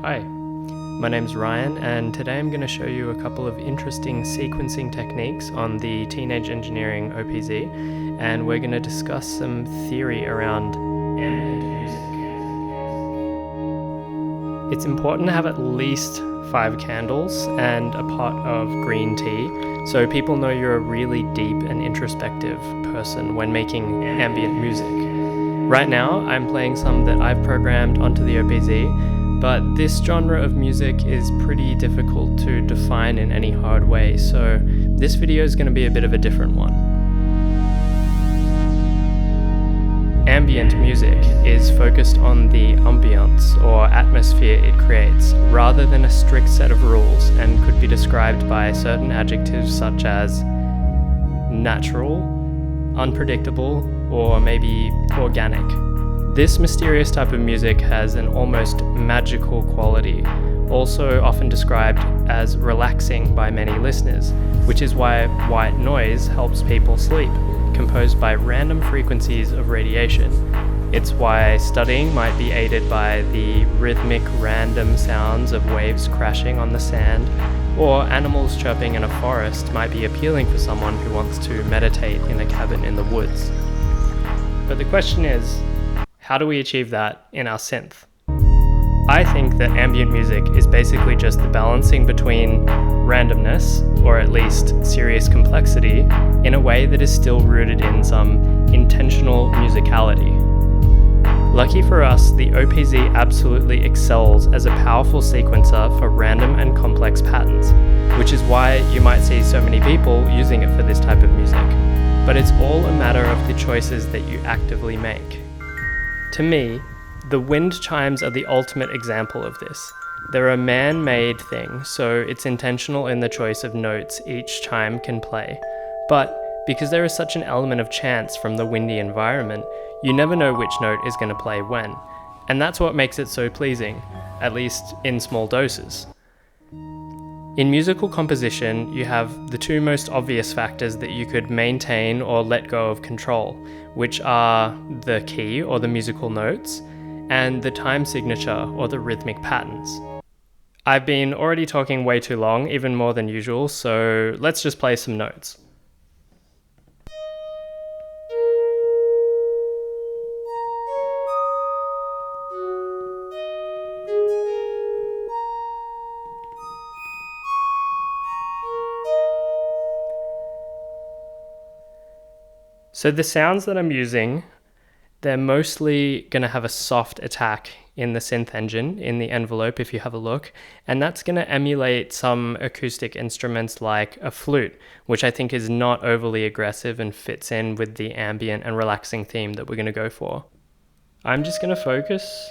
Hi, my name's Ryan, and today I'm going to show you a couple of interesting sequencing techniques on the Teenage Engineering OPZ, and we're going to discuss some theory around ambient music. It's important to have at least 5 candles and a pot of green tea, so people know you're a really deep and introspective person when making ambient music. Right now, I'm playing some that I've programmed onto the OPZ, but this genre of music is pretty difficult to define in any hard way, so this video is going to be a bit of a different one. Ambient music is focused on the ambience or atmosphere it creates, rather than a strict set of rules, and could be described by certain adjectives such as natural, unpredictable, or maybe organic. This mysterious type of music has an almost magical quality, also often described as relaxing by many listeners, which is why white noise helps people sleep, composed by random frequencies of radiation. It's why studying might be aided by the rhythmic random sounds of waves crashing on the sand, or animals chirping in a forest might be appealing for someone who wants to meditate in a cabin in the woods. But the question is, how do we achieve that in our synth? I think that ambient music is basically just the balancing between randomness, or at least serious complexity, in a way that is still rooted in some intentional musicality. Lucky for us, the OPZ absolutely excels as a powerful sequencer for random and complex patterns, which is why you might see so many people using it for this type of music. But it's all a matter of the choices that you actively make. To me, the wind chimes are the ultimate example of this. They're a man-made thing, so it's intentional in the choice of notes each chime can play. But because there is such an element of chance from the windy environment, you never know which note is going to play when. And that's what makes it so pleasing, at least in small doses. In musical composition, you have the two most obvious factors that you could maintain or let go of control, which are the key or the musical notes, and the time signature or the rhythmic patterns. I've been already talking way too long, even more than usual, so let's just play some notes. So the sounds that I'm using, they're mostly going to have a soft attack in the synth engine, in the envelope if you have a look, and that's going to emulate some acoustic instruments like a flute, which I think is not overly aggressive and fits in with the ambient and relaxing theme that we're going to go for. I'm just going to focus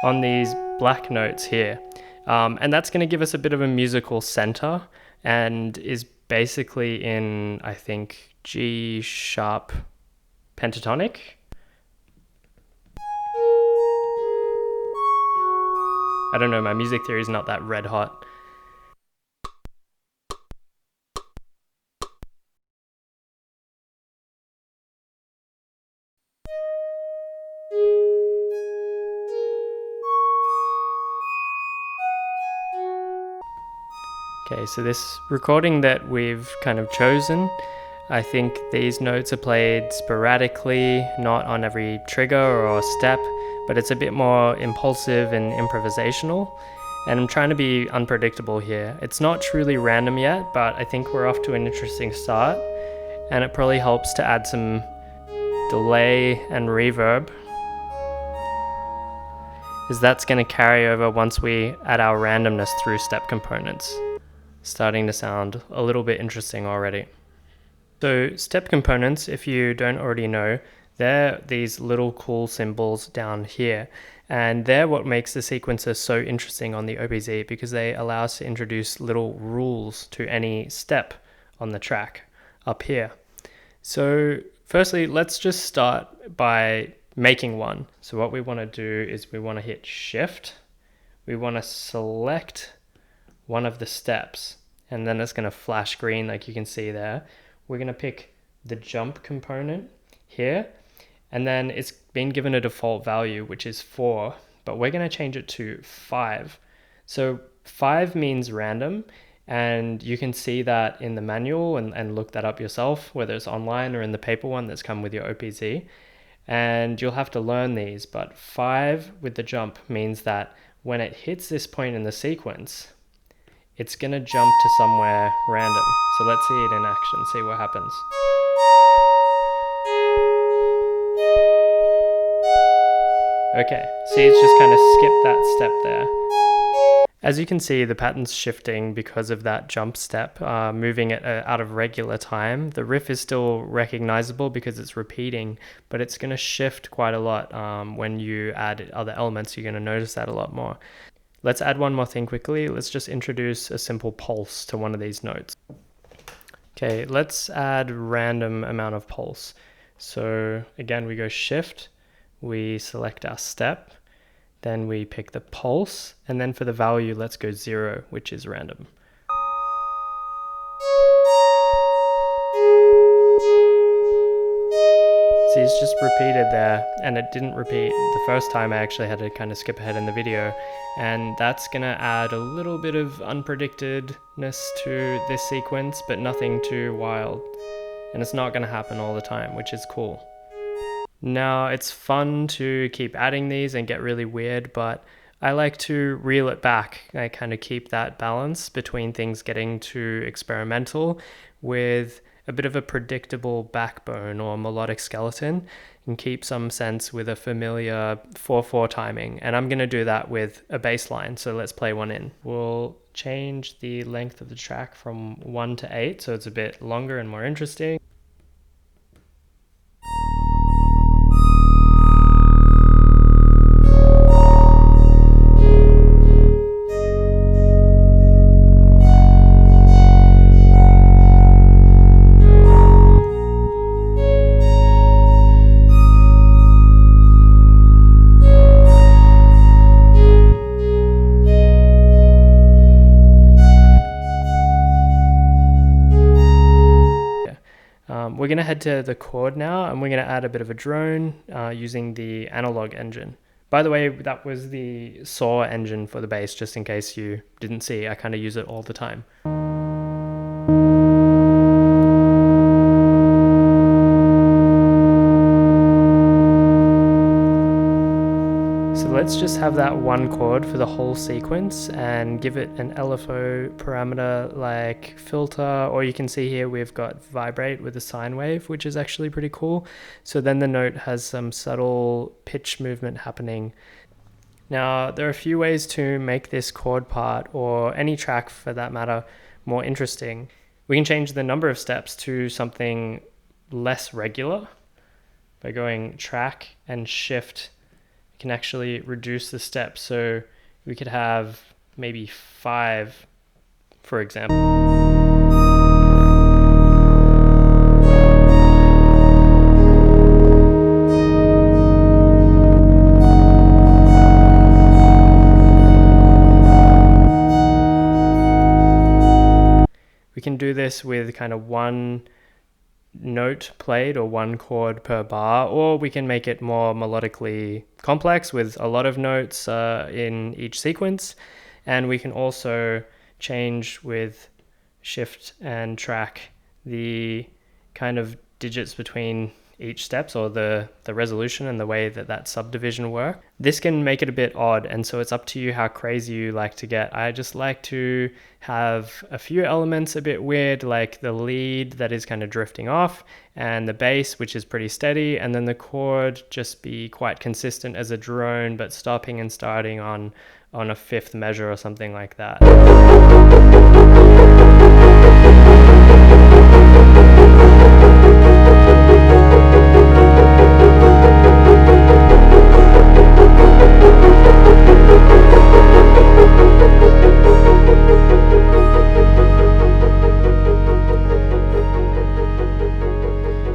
on these black notes here, and that's going to give us a bit of a musical center, and is basically in, I think, G sharp pentatonic. I don't know, my music theory is not that red hot. Okay, so this recording that we've kind of chosen, I think these notes are played sporadically, not on every trigger or step, but it's a bit more impulsive and improvisational, and I'm trying to be unpredictable here. It's not truly random yet, but I think we're off to an interesting start, and it probably helps to add some delay and reverb, as that's going to carry over once we add our randomness through step components. Starting to sound a little bit interesting already. So step components, if you don't already know, they're these little cool symbols down here, and they're what makes the sequencer so interesting on the OPZ, because they allow us to introduce little rules to any step on the track up here. So firstly, let's just start by making one. So what we want to do is we want to hit Shift, we want to select one of the steps, and then it's going to flash green like you can see there. We're going to pick the jump component here, And then it's been given a default value, which is 4, but we're going to change it to 5. So 5 means random, and you can see that in the manual and look that up yourself, whether it's online or in the paper one that's come with your OPZ. And you'll have to learn these, but 5 with the jump means that when it hits this point in the sequence, it's going to jump to somewhere random. So let's see it in action, see what happens. Okay, see, it's just kind of skipped that step there. As you can see, the pattern's shifting because of that jump step, moving it out of regular time. The riff is still recognizable because it's repeating, but it's going to shift quite a lot. When you add other elements, you're going to notice that a lot more. Let's add one more thing quickly. Let's just introduce a simple pulse to one of these notes. Okay, let's add random amount of pulse. So again, we go shift, we select our step, then we pick the pulse, and then for the value, let's go 0, which is random. See, it's just repeated there, and it didn't repeat the first time. I actually had to kind of skip ahead in the video, and that's gonna add a little bit of unpredictedness to this sequence, but nothing too wild. And it's not gonna happen all the time, which is cool. Now, it's fun to keep adding these and get really weird, but I like to reel it back. I kind of keep that balance between things getting too experimental with a bit of a predictable backbone or melodic skeleton, and keep some sense with a familiar 4/4 timing. And I'm going to do that with a bass line, so let's play one in. We'll change the length of the track from 1 to 8, so it's a bit longer and more interesting. We're going to head to the chord now, and we're going to add a bit of a drone using the analog engine. By the way, that was the saw engine for the bass, just in case you didn't see. I kind of use it all the time. So let's just have that one chord for the whole sequence and give it an LFO parameter like filter, or you can see here we've got vibrate with a sine wave, which is actually pretty cool. So then the note has some subtle pitch movement happening. Now, there are a few ways to make this chord part, or any track for that matter, more interesting. We can change the number of steps to something less regular by going track and shift. Can actually reduce the steps, so we could have maybe 5, for example. We can do this with kind of one note played or one chord per bar, or we can make it more melodically complex with a lot of notes in each sequence. And we can also change with shift and track the kind of digits between each steps, or the resolution and the way that subdivision works. This can make it a bit odd, and so it's up to you how crazy you like to get. I just like to have a few elements a bit weird, like the lead that is kind of drifting off, and the bass, which is pretty steady, and then the chord just be quite consistent as a drone, but stopping and starting on a 5th measure or something like that.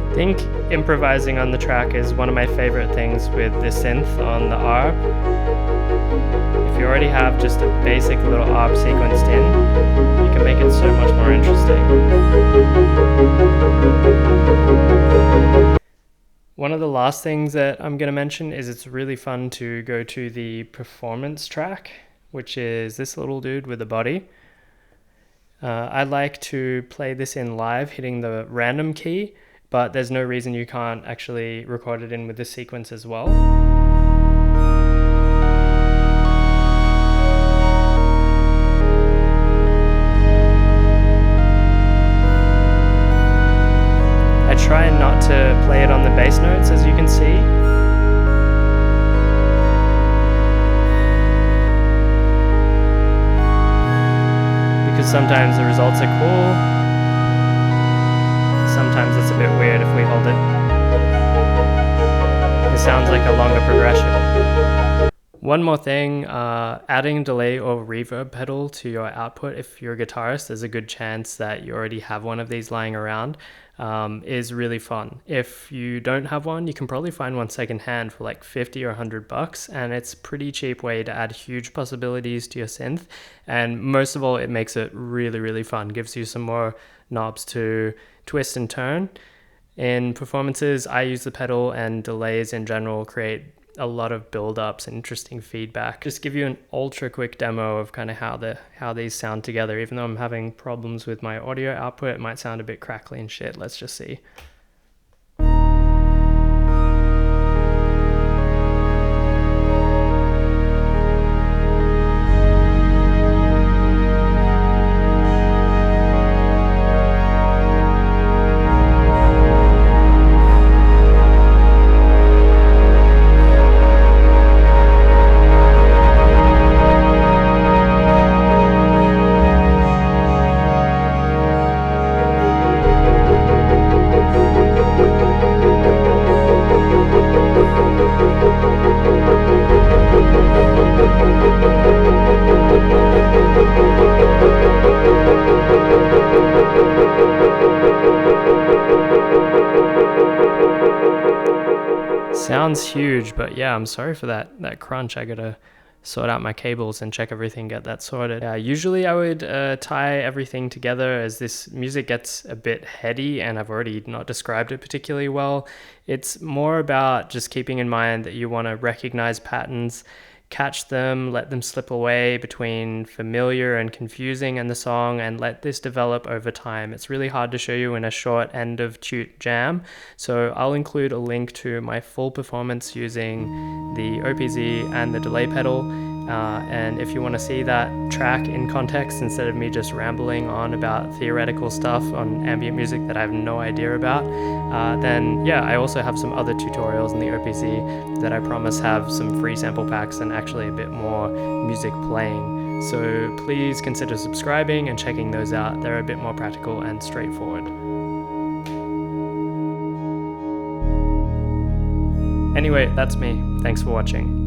I think improvising on the track is one of my favorite things with the synth on the ARP. If you already have just a basic little ARP sequenced in, you can make it so much more interesting. One of the last things that I'm going to mention is it's really fun to go to the performance track, which is this little dude with a body. I like to play this in live, hitting the random key, but there's no reason you can't actually record it in with the sequence as well. I try not to play it on the bass notes, as you can see. Because sometimes the results are cool. Sometimes it's a bit weird if we hold it. It sounds like a longer progression. One more thing, adding delay or reverb pedal to your output if you're a guitarist, there's a good chance that you already have one of these lying around, is really fun. If you don't have one, you can probably find one secondhand for like 50 or $100, and it's a pretty cheap way to add huge possibilities to your synth. And most of all, it makes it really, really fun, gives you some more knobs to twist and turn. In performances, I use the pedal, and delays in general create a lot of build-ups and interesting feedback. Just give you an ultra quick demo of kind of how these sound together. Even though I'm having problems with my audio output, it might sound a bit crackly and shit. Let's just see. Sounds huge, but yeah, I'm sorry for that crunch. I gotta sort out my cables and check everything, get that sorted. Usually I would tie everything together, as this music gets a bit heady and I've already not described it particularly well. It's more about just keeping in mind that you want to recognize patterns, catch them, let them slip away between familiar and confusing in the song, and let this develop over time. It's really hard to show you in a short end of tute jam, so I'll include a link to my full performance using the OPZ and the delay pedal, and if you want to see that track in context instead of me just rambling on about theoretical stuff on ambient music that I have no idea about, then yeah, I also have some other tutorials in the OPZ that I promise have some free sample packs and actually a bit more music playing. So please consider subscribing and checking those out. They're a bit more practical and straightforward. Anyway, that's me. Thanks for watching.